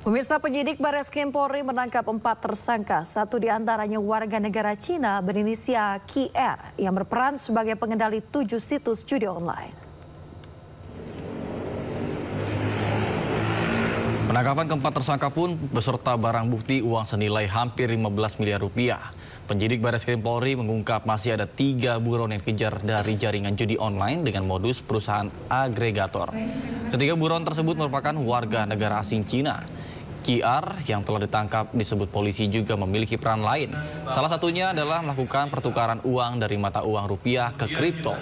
Pemirsa, penyidik Barreskrim Polri menangkap 4 tersangka. Satu diantaranya warga negara Cina berinisial QR yang berperan sebagai pengendali 7 situs judi online. Penangkapan keempat tersangka pun beserta barang bukti uang senilai hampir 15 miliar rupiah. Penyidik Barreskrim Polri mengungkap masih ada 3 buron yang dikejar dari jaringan judi online dengan modus perusahaan agregator. Ketiga buron tersebut merupakan warga negara asing Cina. QR yang telah ditangkap disebut polisi juga memiliki peran lain. Salah satunya adalah melakukan pertukaran uang dari mata uang rupiah ke kripto.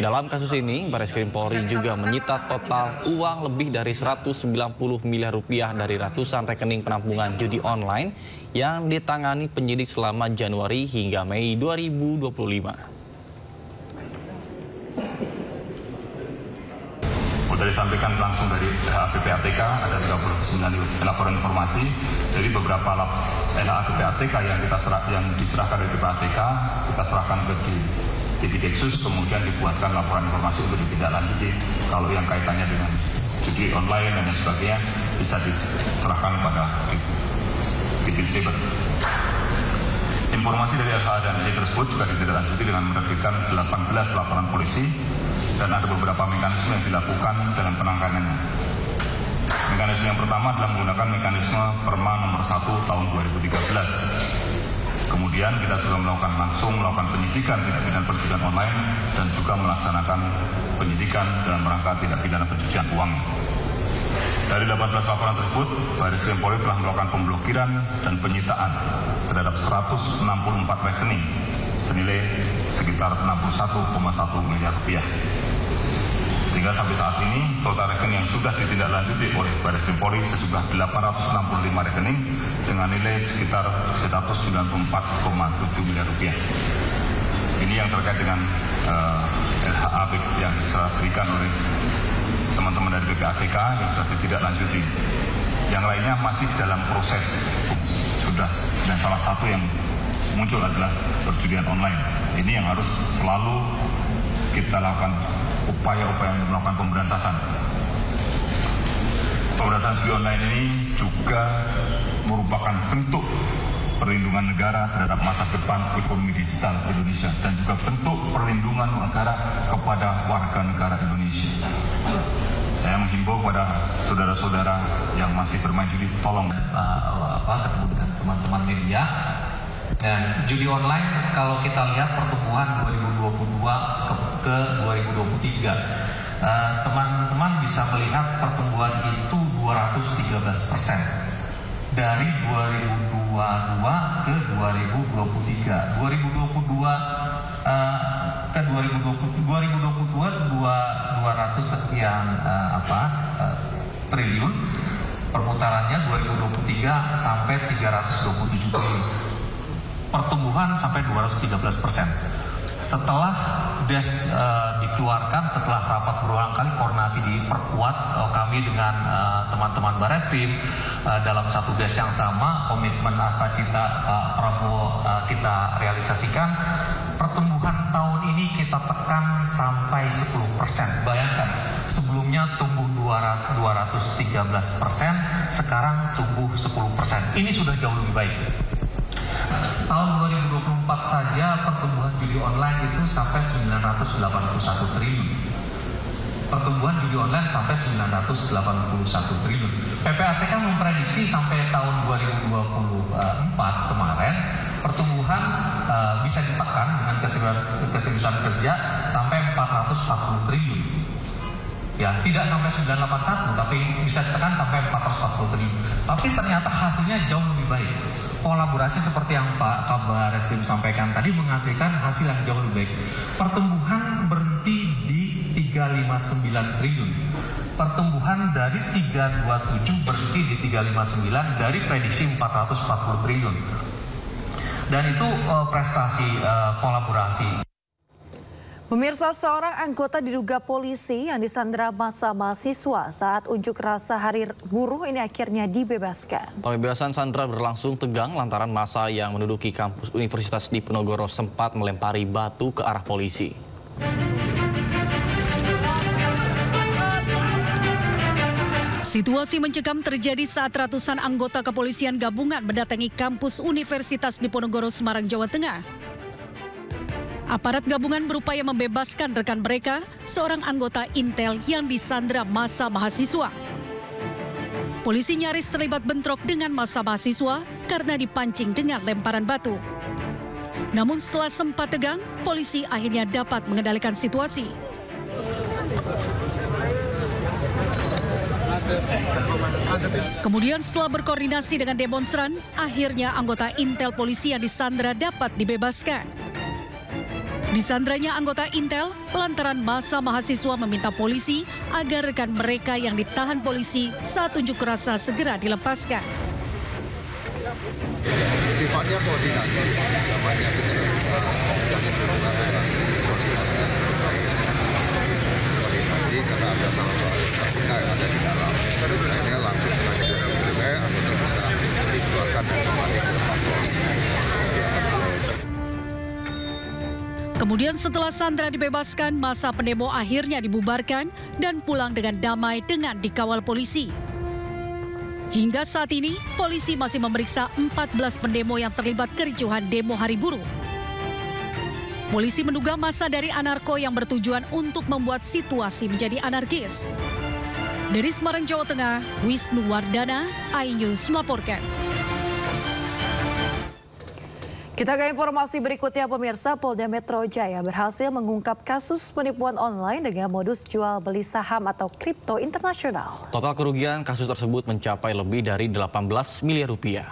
Dalam kasus ini, Barreskrim Polri juga menyita total uang lebih dari 190 miliar rupiah dari ratusan rekening penampungan judi online yang ditangani penyidik selama Januari hingga Mei 2025. Sudah disampaikan langsung dari PPATK, ada 39 laporan informasi. Jadi beberapa LHA PPATK yang diserahkan dari PPATK, kita serahkan ke Diksus, kemudian dibuatkan laporan informasi untuk ditindaklanjuti. Kalau yang kaitannya dengan judi online dan sebagainya bisa diserahkan kepada Cyber. Informasi dari LHA dan D tersebut juga ditindaklanjuti dengan menerbitkan 18 laporan polisi dan ada beberapa mekanisme yang dilakukan dalam penanganannya. Mekanisme yang pertama adalah menggunakan mekanisme Perma nomor 1 tahun 2013. Kemudian kita juga melakukan penyidikan tindak pidana perjudian online dan juga melaksanakan penyidikan dalam rangka tindak pidana pencucian uang. Dari 18 laporan tersebut, Barreskrim Polri telah melakukan pemblokiran dan penyitaan terhadap 164 rekening senilai sekitar 61,1 miliar rupiah. Sehingga sampai saat ini total rekening yang sudah ditindaklanjuti oleh Barreskrim Polri sejumlah 865 rekening dengan nilai sekitar 194,7 miliar rupiah. Ini yang terkait dengan LHA yang diberikan oleh teman-teman dari PPATK yang sudah ditindaklanjuti. Yang lainnya masih dalam proses sudah, dan salah satu yang muncul adalah perjudian online. Ini yang harus selalu kita lakukan upaya-upaya untuk melakukan pemberantasan. Pemberantasan judi online ini juga merupakan bentuk perlindungan negara terhadap masa depan ekonomi digital Indonesia dan juga bentuk perlindungan negara kepada warga negara Indonesia. Saya menghimbau kepada saudara-saudara yang masih bermain judi, tolong ketemu dengan teman-teman media. Dan judi online kalau kita lihat pertumbuhan 2022 ke 2023, teman-teman bisa melihat pertumbuhan itu 213% dari 2022 ke 2023. 200 sekian triliun, perputarannya 2023 sampai 327 triliun. Pertumbuhan sampai 213%. Setelah DES dikeluarkan, setelah rapat berulang kali koordinasi diperkuat kami dengan teman-teman Barreskrim dalam satu DES yang sama, komitmen Astacita Pak Prabowo kita realisasikan. Pertumbuhan tahun ini kita tekan sampai 10%. Bayangkan, sebelumnya tumbuh 213%, sekarang tumbuh 10%. Ini sudah jauh lebih baik. Tahun 2024 saja pertumbuhan judi online itu sampai 981 triliun. Pertumbuhan judi online sampai 981 triliun. PPATK memprediksi sampai tahun 2024 kemarin pertumbuhan bisa ditekan dengan keseriusan kerja sampai 440 triliun. Ya, tidak sampai 981, tapi bisa ditekan sampai 440 triliun. Tapi ternyata hasilnya jauh lebih baik. Kolaborasi seperti yang Pak Kabar Reskrim sampaikan tadi menghasilkan hasil yang jauh lebih baik. Pertumbuhan berhenti di 359 triliun. Pertumbuhan dari 327 berhenti di 359 dari prediksi 440 triliun. Dan itu prestasi kolaborasi. Pemirsa, seorang anggota diduga polisi yang disandra massa mahasiswa saat unjuk rasa Hari Buruh ini akhirnya dibebaskan. Pembebasan Sandra berlangsung tegang lantaran massa yang menduduki kampus Universitas Diponegoro sempat melempari batu ke arah polisi. Situasi mencekam terjadi saat ratusan anggota kepolisian gabungan mendatangi kampus Universitas Diponegoro, Semarang, Jawa Tengah. Aparat gabungan berupaya membebaskan rekan mereka, seorang anggota Intel yang disandra massa mahasiswa. Polisi nyaris terlibat bentrok dengan massa mahasiswa karena dipancing dengan lemparan batu. Namun setelah sempat tegang, polisi akhirnya dapat mengendalikan situasi. Kemudian setelah berkoordinasi dengan demonstran, akhirnya anggota Intel polisi yang disandra dapat dibebaskan. Disandranya anggota Intel lantaran massa mahasiswa meminta polisi agar rekan mereka yang ditahan polisi saat unjuk rasa segera dilepaskan. Sifatnya koordinasi, namanya kita jalin hubungan relasi, koordinasi karena ada salah satu KPK yang ada di dalam. Akhirnya langsung kita selesai, anggota bisa dikeluarkan dan kembali ke Mapolres. Kemudian setelah sandra dibebaskan, massa pendemo akhirnya dibubarkan dan pulang dengan damai dengan dikawal polisi. Hingga saat ini, polisi masih memeriksa 14 pendemo yang terlibat kericuhan demo hari buruh. Polisi menduga massa dari anarko yang bertujuan untuk membuat situasi menjadi anarkis. Dari Semarang, Jawa Tengah, Wisnu Wardana, iNews melaporkan. Kita ke informasi berikutnya, pemirsa. Polda Metro Jaya berhasil mengungkap kasus penipuan online dengan modus jual beli saham atau kripto internasional. Total kerugian kasus tersebut mencapai lebih dari 18 miliar rupiah.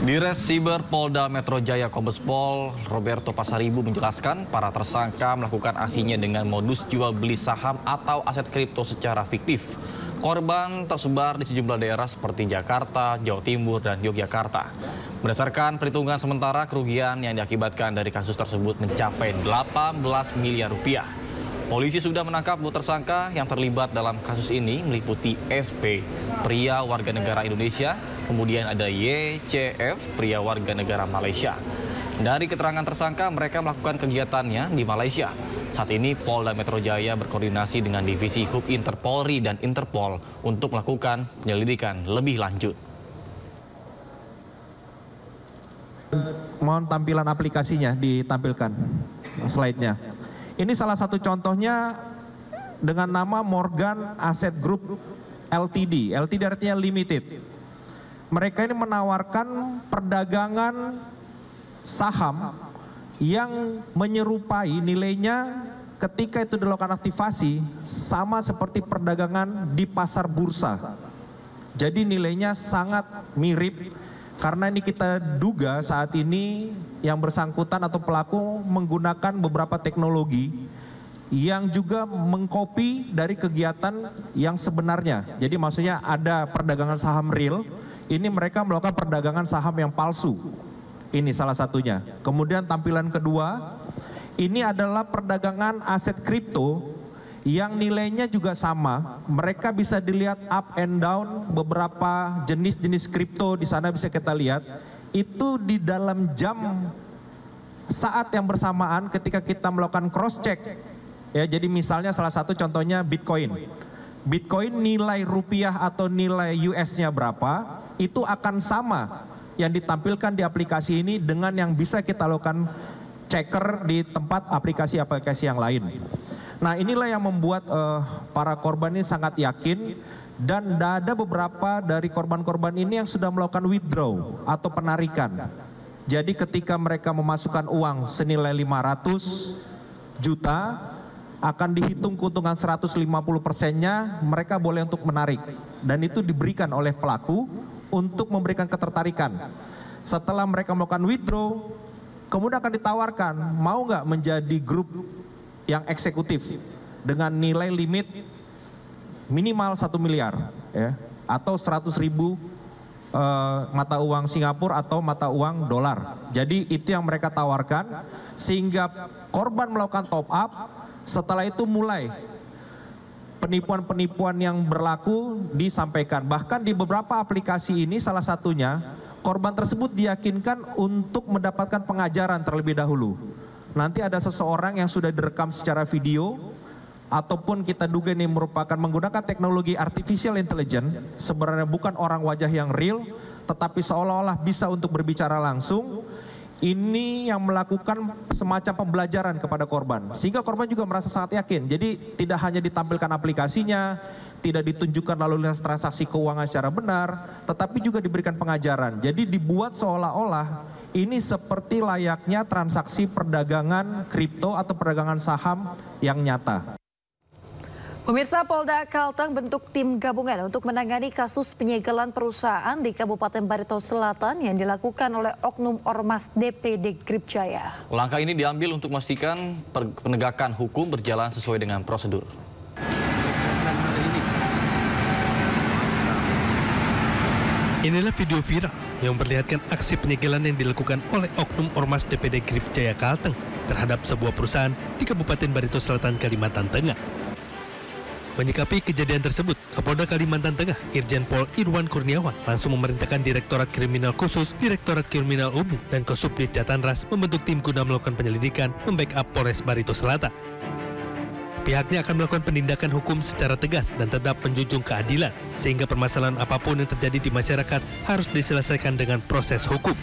Dires Siber Polda Metro Jaya Kombes Pol Roberto Pasaribu menjelaskan para tersangka melakukan aksinya dengan modus jual beli saham atau aset kripto secara fiktif. Korban tersebar di sejumlah daerah seperti Jakarta, Jawa Timur, dan Yogyakarta. Berdasarkan perhitungan sementara, kerugian yang diakibatkan dari kasus tersebut mencapai 18 miliar rupiah. Polisi sudah menangkap 2 tersangka yang terlibat dalam kasus ini, meliputi SP, pria warga negara Indonesia, kemudian ada YCF, pria warga negara Malaysia. Dari keterangan tersangka, mereka melakukan kegiatannya di Malaysia. Saat ini Polda Metro Jaya berkoordinasi dengan Divisi Hub Interpolri dan Interpol untuk melakukan penyelidikan lebih lanjut. Mohon tampilan aplikasinya ditampilkan slide-nya. Ini salah satu contohnya dengan nama Morgan Asset Group LTD. LTD artinya limited. Mereka ini menawarkan perdagangan saham yang menyerupai nilainya ketika itu dilakukan aktivasi sama seperti perdagangan di pasar bursa. Jadi nilainya sangat mirip karena ini kita duga saat ini yang bersangkutan atau pelaku menggunakan beberapa teknologi yang juga mengcopy dari kegiatan yang sebenarnya. Jadi maksudnya ada perdagangan saham real, ini mereka melakukan perdagangan saham yang palsu. Ini salah satunya. Kemudian tampilan kedua, ini adalah perdagangan aset kripto yang nilainya juga sama. Mereka bisa dilihat up and down, beberapa jenis-jenis kripto di sana bisa kita lihat. Itu di dalam jam saat yang bersamaan ketika kita melakukan cross check. Ya, jadi misalnya salah satu contohnya Bitcoin. Bitcoin nilai rupiah atau nilai US-nya berapa, itu akan sama yang ditampilkan di aplikasi ini dengan yang bisa kita lakukan checker di tempat aplikasi-aplikasi yang lain. Nah, inilah yang membuat para korban ini sangat yakin, dan ada beberapa dari korban-korban ini yang sudah melakukan withdraw atau penarikan. Jadi ketika mereka memasukkan uang senilai 500 juta, akan dihitung keuntungan 150%-nya, mereka boleh untuk menarik. Dan itu diberikan oleh pelaku untuk memberikan ketertarikan. Setelah mereka melakukan withdraw, kemudian akan ditawarkan, mau nggak menjadi grup yang eksekutif dengan nilai limit minimal 1 miliar, ya, atau 100.000 mata uang Singapura atau mata uang dolar. Jadi itu yang mereka tawarkan, sehingga korban melakukan top up. Setelah itu mulai penipuan-penipuan yang berlaku disampaikan. Bahkan di beberapa aplikasi ini salah satunya korban tersebut diyakinkan untuk mendapatkan pengajaran terlebih dahulu. Nanti ada seseorang yang sudah direkam secara video ataupun kita duga ini merupakan menggunakan teknologi artificial intelligence, sebenarnya bukan orang wajah yang real, tetapi seolah-olah bisa untuk berbicara langsung. Ini yang melakukan semacam pembelajaran kepada korban, sehingga korban juga merasa sangat yakin. Jadi tidak hanya ditampilkan aplikasinya, tidak ditunjukkan lalu lintas transaksi keuangan secara benar, tetapi juga diberikan pengajaran. Jadi dibuat seolah-olah ini seperti layaknya transaksi perdagangan kripto atau perdagangan saham yang nyata. Pemirsa, Polda Kalteng bentuk tim gabungan untuk menangani kasus penyegelan perusahaan di Kabupaten Barito Selatan yang dilakukan oleh oknum Ormas DPD Gripjaya. Langkah ini diambil untuk memastikan penegakan hukum berjalan sesuai dengan prosedur. Inilah video viral yang memperlihatkan aksi penyegelan yang dilakukan oleh oknum Ormas DPD Gripjaya Kalteng terhadap sebuah perusahaan di Kabupaten Barito Selatan, Kalimantan Tengah. Menyikapi kejadian tersebut, Kapolda Kalimantan Tengah, Irjen Pol Irwan Kurniawan, langsung memerintahkan Direktorat Kriminal Khusus, Direktorat Kriminal Umum, dan Kosubdit Jatanras membentuk tim guna melakukan penyelidikan, membackup Polres Barito Selatan. Pihaknya akan melakukan penindakan hukum secara tegas dan tetap menjunjung keadilan, sehingga permasalahan apapun yang terjadi di masyarakat harus diselesaikan dengan proses hukum.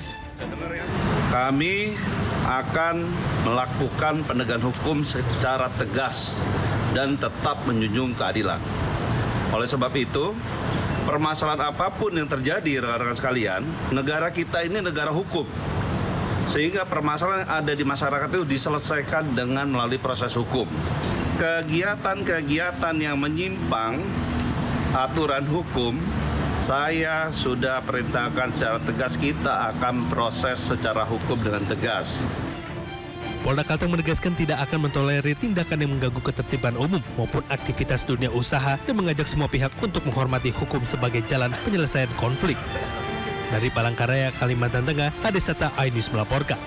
Kami akan melakukan penegakan hukum secara tegas dan tetap menjunjung keadilan. Oleh sebab itu, permasalahan apapun yang terjadi, rekan-rekan sekalian, negara kita ini negara hukum. Sehingga permasalahan yang ada di masyarakat itu diselesaikan dengan melalui proses hukum. Kegiatan-kegiatan yang menyimpang aturan hukum, saya sudah perintahkan secara tegas, kita akan proses secara hukum dengan tegas. Polda Kalteng menegaskan tidak akan mentolerir tindakan yang mengganggu ketertiban umum maupun aktivitas dunia usaha dan mengajak semua pihak untuk menghormati hukum sebagai jalan penyelesaian konflik. Dari Palangkaraya, Kalimantan Tengah, Adesata iNews melaporkan.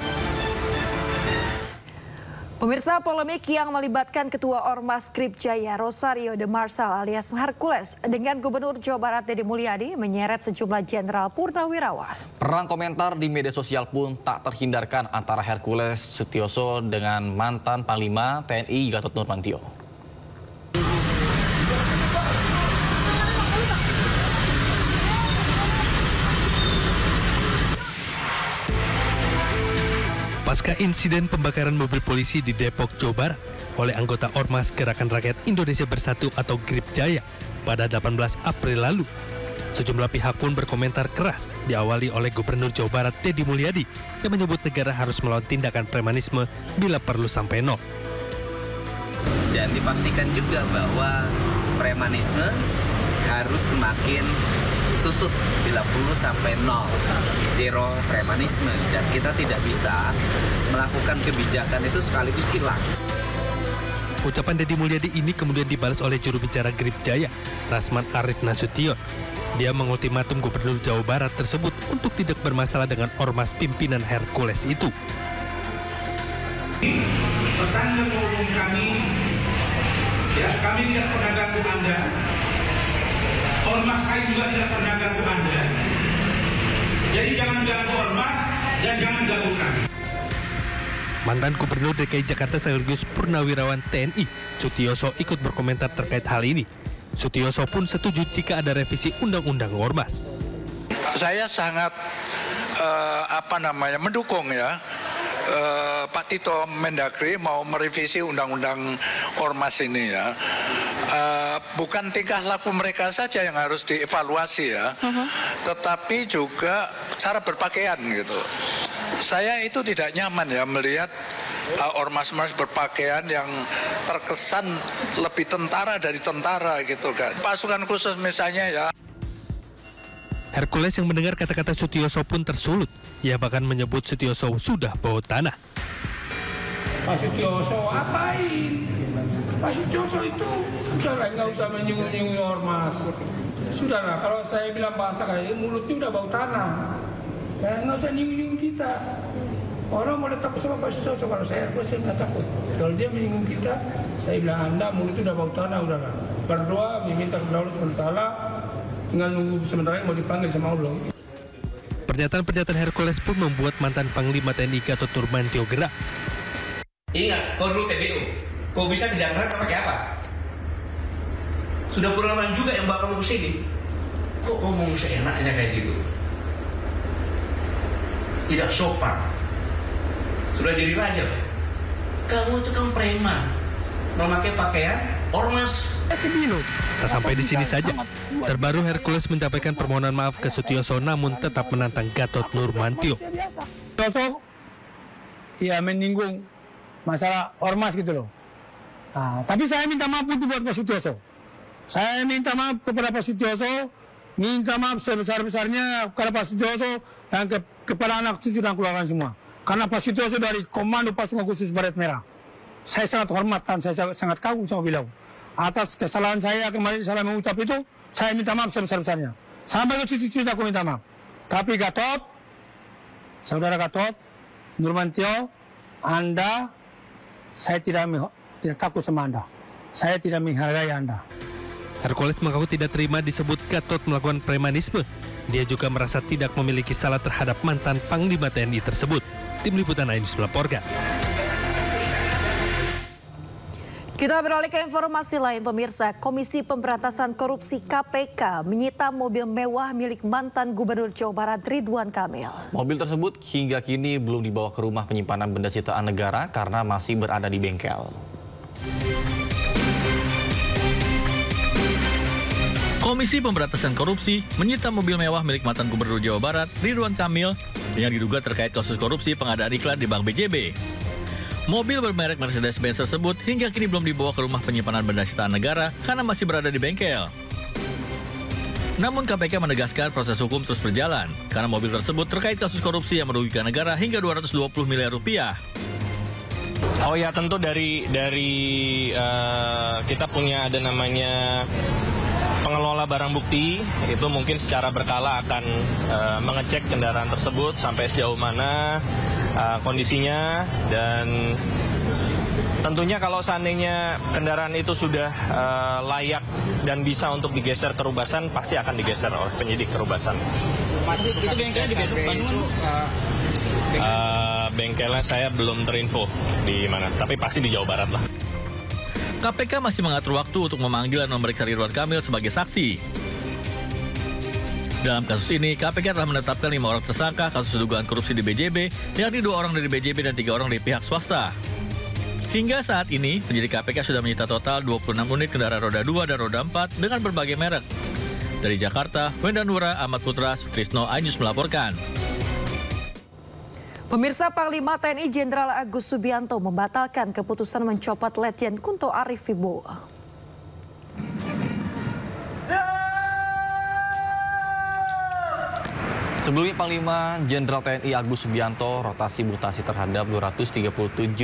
Pemirsa, polemik yang melibatkan Ketua Ormas Gripjaya Rosario de Marsal alias Hercules dengan Gubernur Jawa Barat Deddy Mulyadi menyeret sejumlah jenderal purnawirawan. Perang komentar di media sosial pun tak terhindarkan antara Hercules Sutioso dengan mantan Panglima TNI Gatot Nurmantio. Pasca insiden pembakaran mobil polisi di Depok, Jawa Barat oleh anggota Ormas Gerakan Rakyat Indonesia Bersatu atau Gripjaya pada 18 April lalu, sejumlah pihak pun berkomentar keras, diawali oleh Gubernur Jawa Barat Deddy Mulyadi yang menyebut negara harus melawan tindakan premanisme bila perlu sampai nol. Dan dipastikan juga bahwa premanisme harus semakin susut bila perlu sampai nol, zero premanisme, dan kita tidak bisa melakukan kebijakan itu sekaligus hilang. Ucapan Deddy Mulyadi ini kemudian dibalas oleh juru bicara Gripjaya, Rasman Arif Nasution. Dia mengultimatum Gubernur Jawa Barat tersebut untuk tidak bermasalah dengan ormas pimpinan Hercules itu. Pesan ketua umum kami, ya, kami tidak pernah ganggu Anda. Ormas kami juga tidak pernah ganggu Anda. Jadi jangan ganggu ormas dan jangan ganggu kami. Mantan Gubernur DKI Jakarta sekaligus Purnawirawan TNI, Sutioso ikut berkomentar terkait hal ini. Sutioso pun setuju jika ada revisi Undang-Undang Ormas. Saya sangat mendukung ya. Pak Tito Mendagri mau merevisi Undang-Undang Ormas ini ya. Bukan tingkah laku mereka saja yang harus dievaluasi ya, tetapi juga cara berpakaian gitu. Saya itu tidak nyaman ya melihat ormas-ormas berpakaian yang terkesan lebih tentara dari tentara gitu kan. Pasukan khusus misalnya ya. Hercules yang mendengar kata-kata Sutioso pun tersulut. Ia bahkan menyebut Sutioso sudah bawa tanah. Pak Sutioso apain? Pak Sutioso itu udahlah, nggak usah menyinggung-nyinggung ormas. Sudahlah, kalau saya bilang bahasa kayak mulutnya udah bau tanah. Ya, nggak usah nyinggung-nyinggung kita. Orang boleh takut sama Pak Sutioso, kalau saya nggak takut. Kalau dia menyinggung kita, saya bilang Anda mulutnya udah bau tanah, udahlah. Berdoa, meminta kepada Allah SWT, tinggal nunggu sementara mau dipanggil sama Allah. Pernyataan-pernyataan Hercules pun membuat mantan Panglima TNI Gatot Nurmantio gerak. Ingat, kau dulu TPU. Kau bisa di Jakarta pakai apa? Sudah pengalaman juga yang bawa kamu ke sini. Kok ngomong seenaknya kayak gitu? Tidak sopan. Sudah jadi raja. Kamu itu kan preman, memakai pakaian ormas. Tak sampai di sini saja. Terbaru Hercules menyampaikan permohonan maaf ke Sutioso namun tetap menantang Gatot Nurmantio. Sutioso ya menyinggung masalah ormas gitu loh. Nah, tapi saya minta maaf untuk buat Pak Sutioso. Saya minta maaf kepada Pak Sutioso, minta maaf sebesar-besarnya kepada Pak Sutioso dan kepada anak cucu dan keluarga semua. Karena Pak Sutioso dari Komando Pasukan Khusus Baret Merah. Saya sangat hormat dan saya sangat kagum sama beliau. Atas kesalahan saya kemarin salah mengucap itu, saya minta maaf sebesar-besarnya. Sampai ke cucu-cucu aku minta maaf. Tapi Gatot, saudara Gatot, Nurmantio, Anda, saya tidak takut sama Anda. Saya tidak menghargai Anda. Hercules mengaku tidak terima disebut Gatot melakukan premanisme. Dia juga merasa tidak memiliki salah terhadap mantan Panglima TNI tersebut. Tim Liputan AINUS melaporkan. Kita beralih ke informasi lain, pemirsa. Komisi Pemberantasan Korupsi KPK menyita mobil mewah milik mantan Gubernur Jawa Barat Ridwan Kamil. Mobil tersebut hingga kini belum dibawa ke rumah penyimpanan benda sitaan negara karena masih berada di bengkel. Komisi Pemberantasan Korupsi menyita mobil mewah milik mantan Gubernur Jawa Barat Ridwan Kamil yang diduga terkait kasus korupsi pengadaan iklan di Bank BJB. Mobil bermerek Mercedes-Benz tersebut hingga kini belum dibawa ke rumah penyimpanan benda sitaan negara karena masih berada di bengkel. Namun KPK menegaskan proses hukum terus berjalan karena mobil tersebut terkait kasus korupsi yang merugikan negara hingga 220 miliar rupiah. Oh ya, tentu dari kita punya ada namanya pengelola barang bukti, itu mungkin secara berkala akan mengecek kendaraan tersebut sampai sejauh mana kondisinya, dan tentunya kalau seandainya kendaraan itu sudah layak dan bisa untuk digeser ke Rubasan, pasti akan digeser oleh penyidik ke Rubasan. Itu bengkelnya di Bandung? Bengkelnya saya belum terinfo di mana, tapi pasti di Jawa Barat lah. KPK masih mengatur waktu untuk memanggil dan memeriksa Ridwan Kamil sebagai saksi. Dalam kasus ini, KPK telah menetapkan 5 orang tersangka kasus dugaan korupsi di BJB, yakni 2 orang dari BJB dan 3 orang dari pihak swasta. Hingga saat ini, penyidik KPK sudah menyita total 26 unit kendaraan roda 2 dan roda 4 dengan berbagai merek. Dari Jakarta, Wenda Nura, Ahmad Putra, Sutrisno, AINUS melaporkan. Pemirsa, Panglima TNI Jenderal Agus Subianto membatalkan keputusan mencopot Letjen Kunto Arif Wibowo. Sebelumnya Panglima Jenderal TNI Agus Subianto rotasi mutasi terhadap 237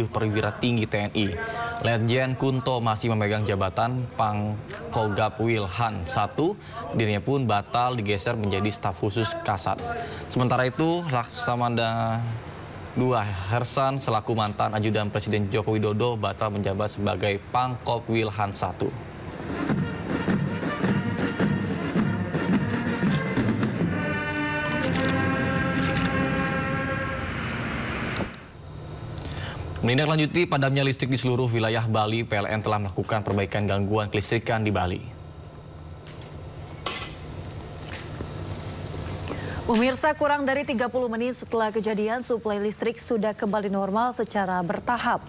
perwira tinggi TNI. Letjen Kunto masih memegang jabatan Pangkogap Wilhan 1, dirinya pun batal digeser menjadi staf khusus Kasat. Sementara itu Laksamana II Hersan selaku mantan ajudan Presiden Joko Widodo batal menjabat sebagai Pangkop Wilhan 1. Menindaklanjuti padamnya listrik di seluruh wilayah Bali, PLN telah melakukan perbaikan gangguan kelistrikan di Bali. Pemirsa, kurang dari 30 menit setelah kejadian, suplai listrik sudah kembali normal secara bertahap.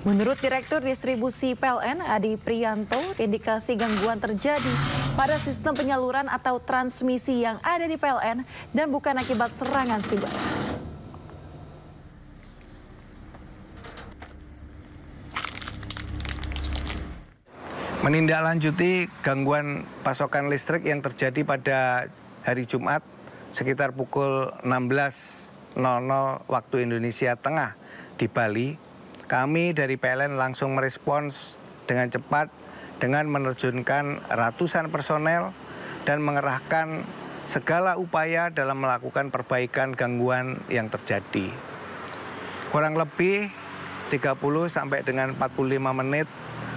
Menurut Direktur Distribusi PLN, Adi Priyanto, indikasi gangguan terjadi pada sistem penyaluran atau transmisi yang ada di PLN dan bukan akibat serangan siber. Menindaklanjuti gangguan pasokan listrik yang terjadi pada hari Jumat sekitar pukul 16.00 waktu Indonesia Tengah di Bali, kami dari PLN langsung merespons dengan cepat dengan menerjunkan ratusan personel dan mengerahkan segala upaya dalam melakukan perbaikan gangguan yang terjadi. Kurang lebih 30 sampai dengan 45 menit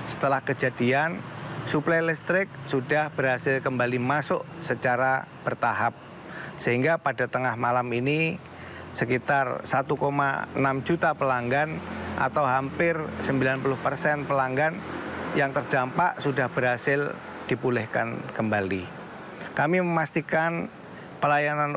setelah kejadian, suplai listrik sudah berhasil kembali masuk secara bertahap. Sehingga pada tengah malam ini sekitar 1,6 juta pelanggan atau hampir 90% pelanggan yang terdampak sudah berhasil dipulihkan kembali. Kami memastikan pelayanan